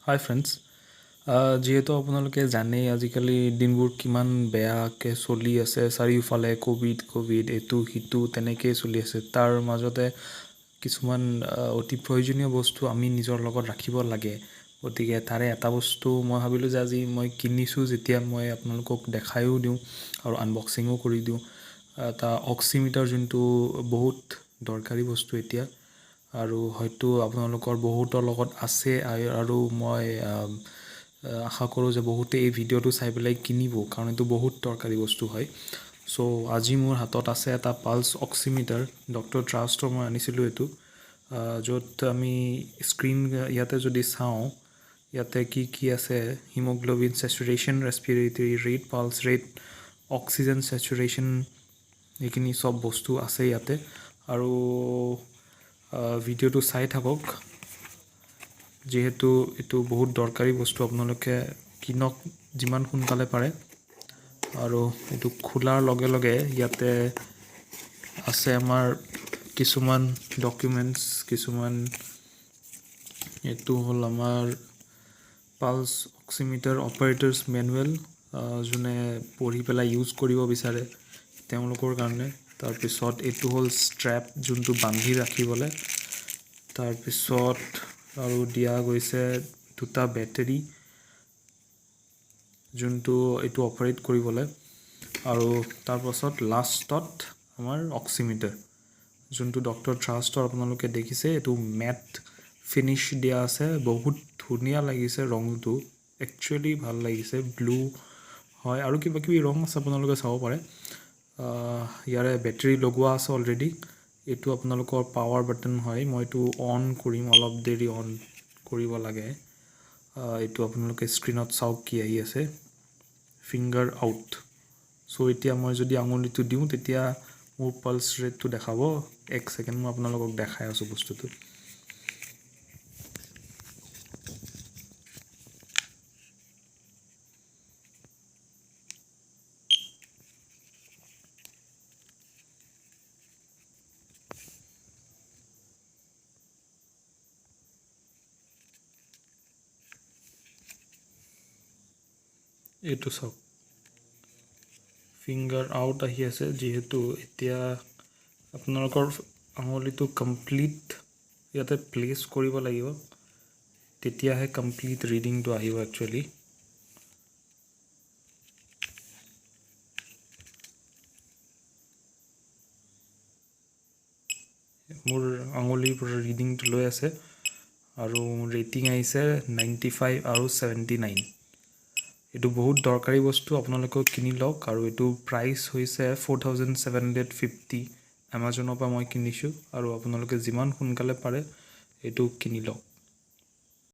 হাই friends, যিহেতু আপোনালোকে জানেই আজিকালি দিনবোৰ কিমান বেয়াকৈ চলি আছে। চাৰিওফালে ক'ভিড এইটো সিটো তেনেকৈয়ে চলি আছে। তাৰ মাজতে কিছুমান অতি প্ৰয়োজনীয় বস্তু আমি নিজৰ লগত ৰাখিব লাগে। গতিকে তাৰে এটা বস্তু মই ভাবিলোঁ যে আজি মই কিনিছোঁ যেতিয়া মই আপোনালোকক দেখায়ো দিওঁ আৰু আনবক্সিঙো কৰি দিওঁ। এটা অক্সিমিটাৰ, যোনটো বহুত দৰকাৰী বস্তু এতিয়া, আৰু হয়তো আপোনালোকৰ বহুতৰ লগত আছে আৰু মই আশা কৰোঁ যে বহুতে এই ভিডিঅ'টো চাই পেলাই কিনিব, কাৰণ এইটো বহুত দৰকাৰী বস্তু হয়। চ' আজি মোৰ হাতত আছে এটা পালছ অক্সিমিটাৰ। ডক্টৰ ট্ৰাষ্টৰ মই আনিছিলোঁ এইটো, য'ত আমি স্ক্ৰীন ইয়াতে যদি চাওঁ, ইয়াতে কি আছে: haemoglobin saturation, respiratory rate, pulse rate, oxygen saturation, এইখিনি চব বস্তু আছে ইয়াতে। আৰু ভিডিঅ'টো চাই থাকক, যিহেতু এইটো বহুত দৰকাৰী বস্তু। আপোনালোকে কিনক যিমান সোনকালে পাৰে। আৰু এইটো খোলাৰ লগে লগে ইয়াতে আছে আমাৰ কিছুমান ডকুমেণ্টছ কিছুমান। এইটো হ'ল আমাৰ পালছ অক্সিমিটাৰ অপাৰেটৰ্ছ মেনুৱেল, যোনে পঢ়ি পেলাই ইউজ কৰিব বিচাৰে তেওঁলোকৰ কাৰণে। তাৰপিছত এইটো হ'ল ষ্ট্ৰেপ, যোনটো বান্ধি ৰাখিবলৈ। তাৰপিছত আৰু দিয়া গৈছে দুটা বেটেৰী, যোনটো এইটো অপাৰেট কৰিবলৈ। আৰু তাৰপাছত লাষ্টত আমাৰ অক্সিমিটাৰ, যোনটো ডক্টৰ ট্ৰাষ্টৰ আপোনালোকে দেখিছে। এইটো মেট ফিনিছ দিয়া আছে, বহুত ধুনীয়া লাগিছে ৰংটো, একচুৱেলি ভাল লাগিছে। ব্লু হয় আৰু কিবা কিবি ৰং আছে, আপোনালোকে চাব পাৰে। ইয়াৰে বেটেৰী লগোৱা আছে অলৰেডি। এইটো আপোনালোকৰ পাৱাৰ বাটন হয়। মই এইটো অন কৰিম, অলপ দেৰি অন কৰিব লাগে। এইটো আপোনালোকে স্ক্ৰীণত চাওক কি আহি আছে, ফিংগাৰ আউট। চ' এতিয়া মই যদি আঙুলিটো দিওঁ তেতিয়া মোৰ পালছ ৰেটটো দেখাব। এক ছেকেণ্ড, মই আপোনালোকক দেখাই আছোঁ বস্তুটো। এইটো চাওক, ফিংগাৰ আউট আহি আছে। যিহেতু এতিয়া আপোনালোকৰ আঙুলিটো কমপ্লিট ইয়াতে প্লেচ কৰিব লাগিব, তেতিয়াহে কমপ্লিট ৰিডিংটো আহিব একচুৱেলি। মোৰ আঙুলিৰ পৰা ৰিডিংটো লৈ আছে আৰু ৰেটিং আহিছে 95 আৰু 79। এইটো বহুত দৰকাৰী বস্তু, আপোনালোকেও কিনি লওক। আৰু এইটো প্ৰাইচ হৈছে 4750। এমাজনৰ পৰা মই কিনিছোঁ, আৰু আপোনালোকে যিমান সোনকালে পাৰে এইটো কিনি লওক।